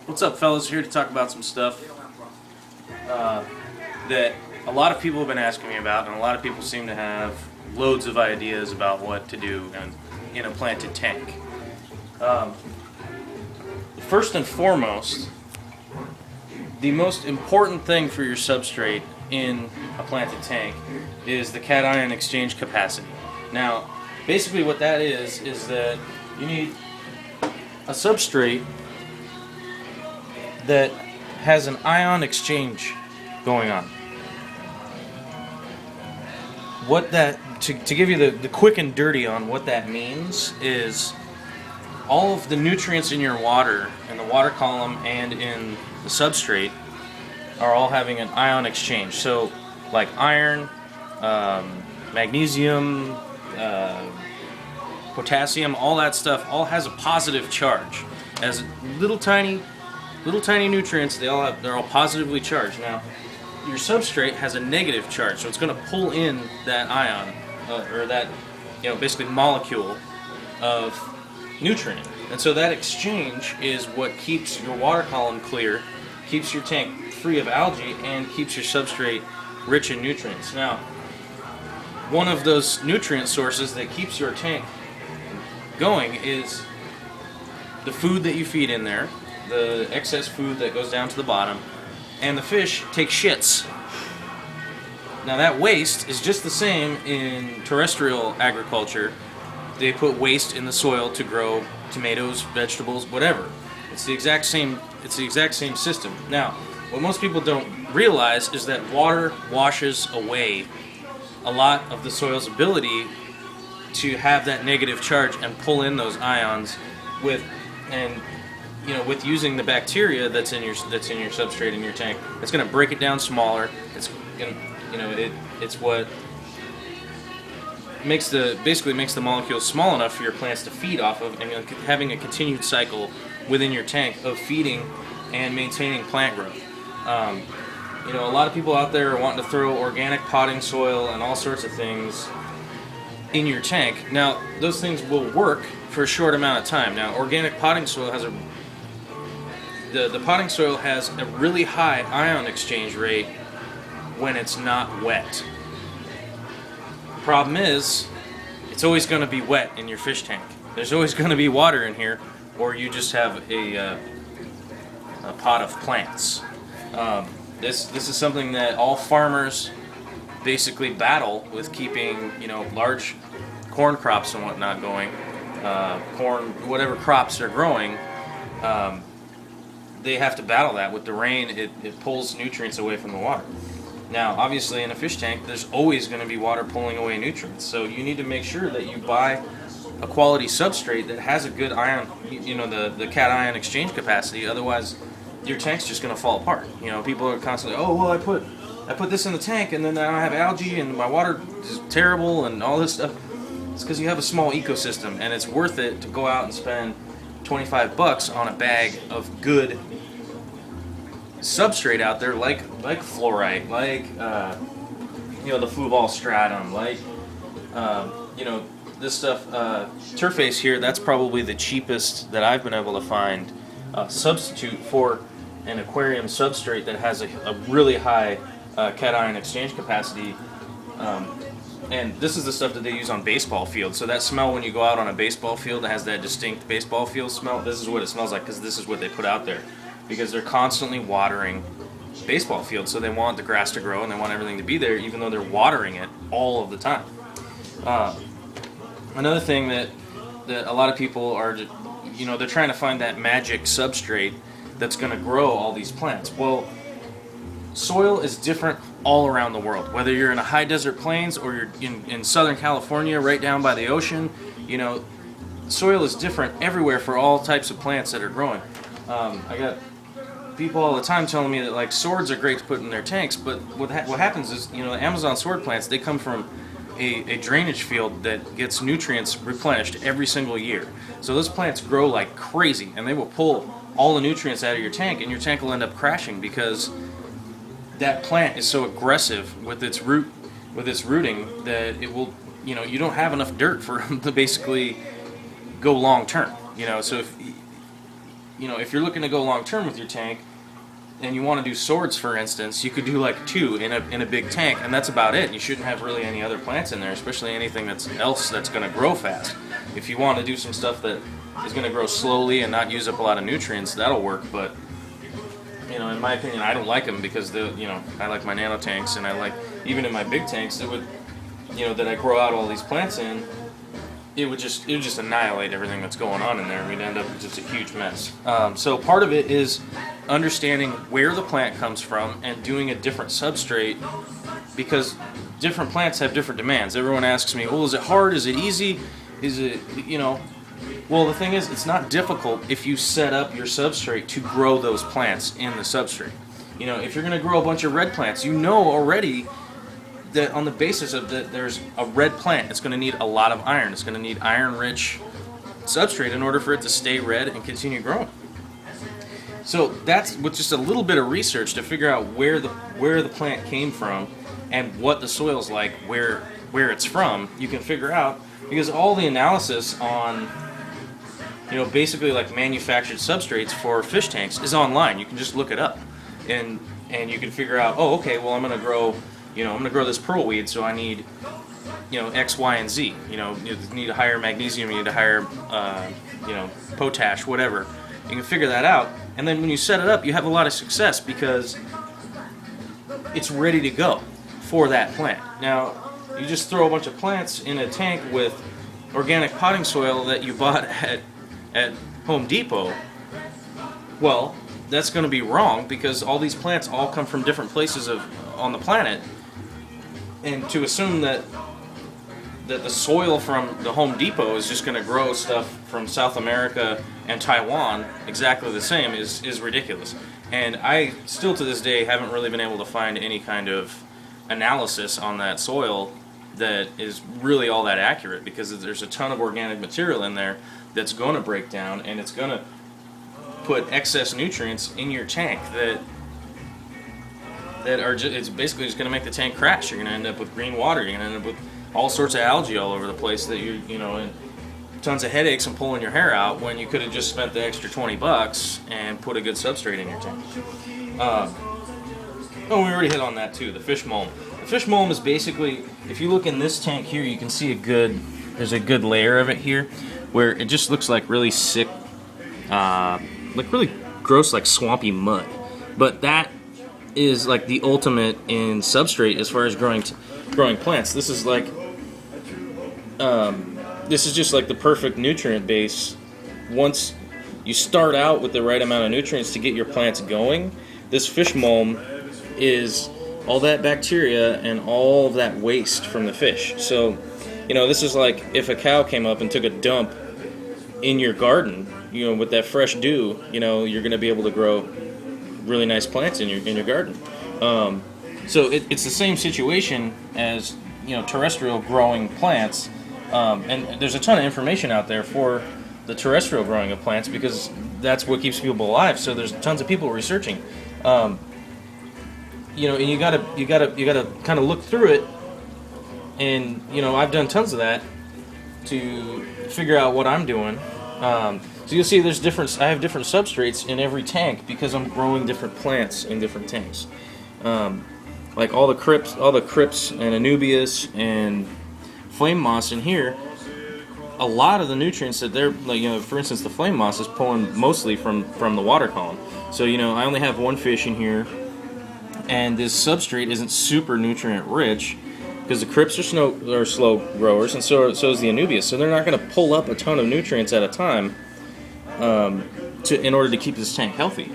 What's up, fellas? Here to talk about some stuff that a lot of people have been asking me about, and a lot of people seem to have loads of ideas about what to do in a planted tank. First and foremost, the most important thing for your substrate in a planted tank is the cation exchange capacity. Now, basically what that is that you need a substrate that has an ion exchange going on. What that, to give you the quick and dirty on what that means, is all of the nutrients in your water, in the water column and in the substrate, are all having an ion exchange. So, like iron, magnesium, potassium, all that stuff, all has a positive charge. As little tiny nutrients, they're all positively charged. Now, your substrate has a negative charge, so it's going to pull in that ion, or that, basically molecule of nutrient. And so that exchange is what keeps your water column clear, keeps your tank free of algae, and keeps your substrate rich in nutrients. Now, one of those nutrient sources that keeps your tank going is the food that you feed in there, the excess food that goes down to the bottom, and the fish take shits. Now, that waste is just the same in terrestrial agriculture. They put waste in the soil to grow tomatoes, vegetables, whatever. It's the exact same system. Now, what most people don't realize is that water washes away a lot of the soil's ability to have that negative charge and pull in those ions with using the bacteria that's in your substrate in your tank. It's going to break it down smaller. It's what basically makes the molecules small enough for your plants to feed off of, and having a continued cycle within your tank of feeding and maintaining plant growth. A lot of people out there are wanting to throw organic potting soil and all sorts of things in your tank. Now, those things will work for a short amount of time. Now, organic potting soil has the potting soil has a really high ion exchange rate when it's not wet. The problem is, it's always going to be wet in your fish tank. There's always going to be water in here, or you just have a pot of plants. This is something that all farmers basically battle with, keeping large corn crops and whatnot going. Corn, whatever crops they're growing, they have to battle that with the rain. It pulls nutrients away from the water. Now, obviously, in a fish tank, there's always going to be water pulling away nutrients. So you need to make sure that you buy a quality substrate that has a good ion, the cation exchange capacity. Otherwise, your tank's just going to fall apart. People are constantly, oh, well, I put this in the tank, and then I have algae, and my water is terrible, and all this stuff. It's because you have a small ecosystem, and it's worth it to go out and spend $25 on a bag of good substrate out there, like fluorite, like the Fuvol stratum, like this stuff. Turface here, that's probably the cheapest that I've been able to find substitute for an aquarium substrate that has a really high cation exchange capacity. And this is the stuff that they use on baseball fields. So that smell when you go out on a baseball field that has that distinct baseball field smell, this is what it smells like, because this is what they put out there. Because they're constantly watering baseball fields, so they want the grass to grow and they want everything to be there, even though they're watering it all of the time. Another thing that a lot of people are, they're trying to find that magic substrate that's going to grow all these plants. Well, soil is different all around the world. Whether you're in a high desert plains or you're in Southern California, right down by the ocean, soil is different everywhere for all types of plants that are growing. I got people all the time telling me that swords are great to put in their tanks, but what happens is, the Amazon sword plants, they come from a drainage field that gets nutrients replenished every single year. So those plants grow like crazy, and they will pull all the nutrients out of your tank, and your tank will end up crashing because that plant is so aggressive with its rooting that it will, you don't have enough dirt for them to basically go long term. So if you know, if you're looking to go long term with your tank, and you want to do swords, for instance, you could do like 2 in a big tank, and that's about it. You shouldn't have really any other plants in there, especially anything else that's going to grow fast. If you want to do some stuff that is going to grow slowly and not use up a lot of nutrients, that'll work. But you know, in my opinion, I don't like them because I like my nano tanks, and I like, even in my big tanks that that I grow out all these plants in, it would just annihilate everything that's going on in there, and we'd end up with just a huge mess. So part of it is understanding where the plant comes from and doing a different substrate, because different plants have different demands. Everyone asks me, well, is it hard? Is it easy? Is it, Well, the thing is, it's not difficult if you set up your substrate to grow those plants in the substrate. If you're going to grow a bunch of red plants, you know already that on the basis of that there's a red plant, it's going to need a lot of iron. It's going to need iron-rich substrate in order for it to stay red and continue growing. So that's with just a little bit of research to figure out where the plant came from and what the soil's like, where it's from. You can figure out, because all the analysis on basically like manufactured substrates for fish tanks is online. You can just look it up, and you can figure out, oh, okay, well, I'm going to grow this pearlweed, so I need, X, Y, and Z. You need a higher magnesium, you need a higher, potash, whatever. You can figure that out, and then when you set it up, you have a lot of success because it's ready to go for that plant. Now, you just throw a bunch of plants in a tank with organic potting soil that you bought at Home Depot. Well, that's going to be wrong, because all these plants all come from different places on the planet, and to assume that the soil from the Home Depot is just going to grow stuff from South America and Taiwan exactly the same is ridiculous. And I still to this day haven't really been able to find any kind of analysis on that soil that is really all that accurate, because there's a ton of organic material in there that's going to break down, and it's going to put excess nutrients in your tank that are it's basically just going to make the tank crash. You're going to end up with green water. You're going to end up with all sorts of algae all over the place that and tons of headaches and pulling your hair out, when you could have just spent the extra $20 and put a good substrate in your tank. We already hit on that too, the fish mulm. The fish mulm is basically, if you look in this tank here, you can see there's a good layer of it here, where it just looks like really sick, like really gross, like swampy mud. But that is like the ultimate in substrate as far as growing plants. This is like, this is just like the perfect nutrient base. Once you start out with the right amount of nutrients to get your plants going, this fish mulm is all that bacteria and all of that waste from the fish. So, this is like if a cow came up and took a dump in your garden, with that fresh dew, you're going to be able to grow really nice plants in your garden. So it's the same situation as terrestrial growing plants, and there's a ton of information out there for the terrestrial growing of plants, because that's what keeps people alive. So there's tons of people researching, and you gotta kind of look through it, and I've done tons of that to figure out what I'm doing. So you'll see I have different substrates in every tank because I'm growing different plants in different tanks. Like all the crypts and anubias and flame moss in here, a lot of the nutrients that they're like, for instance, the flame moss is pulling mostly from the water column. So I only have one fish in here, and this substrate isn't super nutrient rich because the crypts are slow growers, and so is the anubias. So they're not going to pull up a ton of nutrients at a time in order to keep this tank healthy.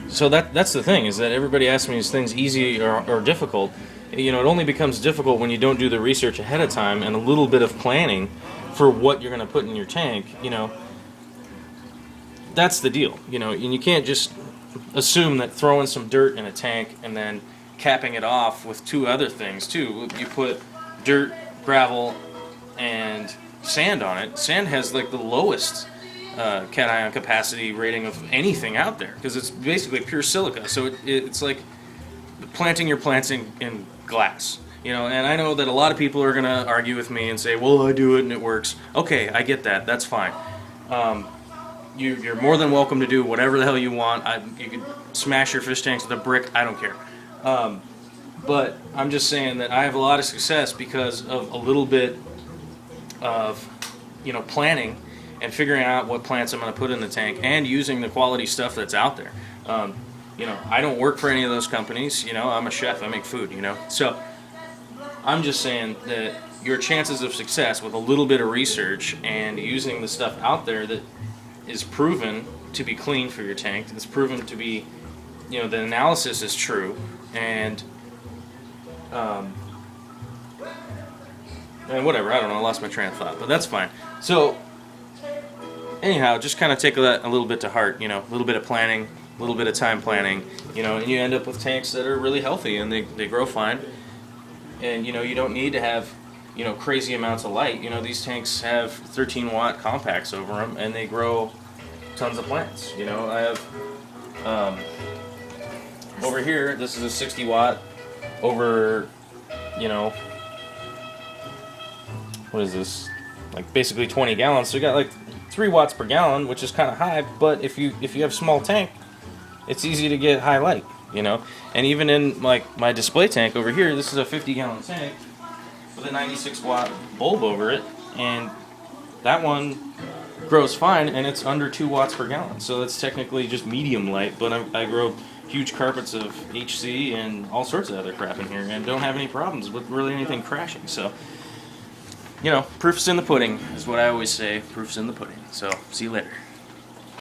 So that's the thing, is that everybody asks me, is things easy or difficult? It only becomes difficult when you don't do the research ahead of time and a little bit of planning for what you're going to put in your tank. That's the deal. And you can't just assume that throwing some dirt in a tank and then capping it off with 2 other things too. You put dirt, gravel, and sand on it. Sand has like the lowest cation capacity rating of anything out there, because it's basically pure silica. So it's like planting your plants in glass. And I know that a lot of people are going to argue with me and say, well, I do it and it works. Okay, I get that. That's fine. You're more than welcome to do whatever the hell you want. You can smash your fish tanks with a brick. I don't care. But I'm just saying that I have a lot of success because of a little bit of, planning and figuring out what plants I'm going to put in the tank and using the quality stuff that's out there. I don't work for any of those companies. I'm a chef. I make food. So I'm just saying that your chances of success with a little bit of research and using the stuff out there that is proven to be clean for your tank, it's proven to be, the analysis is true, and whatever, I don't know, I lost my train of thought, but that's fine. So anyhow, just kind of take that a little bit to heart, a little bit of planning, a little bit of time planning, and you end up with tanks that are really healthy and they grow fine. And you don't need to have crazy amounts of light. These tanks have 13-watt compacts over them, and they grow tons of plants. I have over here. This is a 60-watt over. What is this? Like basically 20 gallons. So you got like 3 watts per gallon, which is kind of high. But if you have a small tank, it's easy to get high light. And even in like my display tank over here, this is a 50-gallon tank with a 96-watt bulb over it, and that one grows fine, and it's under 2 watts per gallon, so it's technically just medium light, but I grow huge carpets of HC and all sorts of other crap in here, and don't have any problems with really anything crashing. So, proof's in the pudding is what I always say. Proof's in the pudding. So, see you later.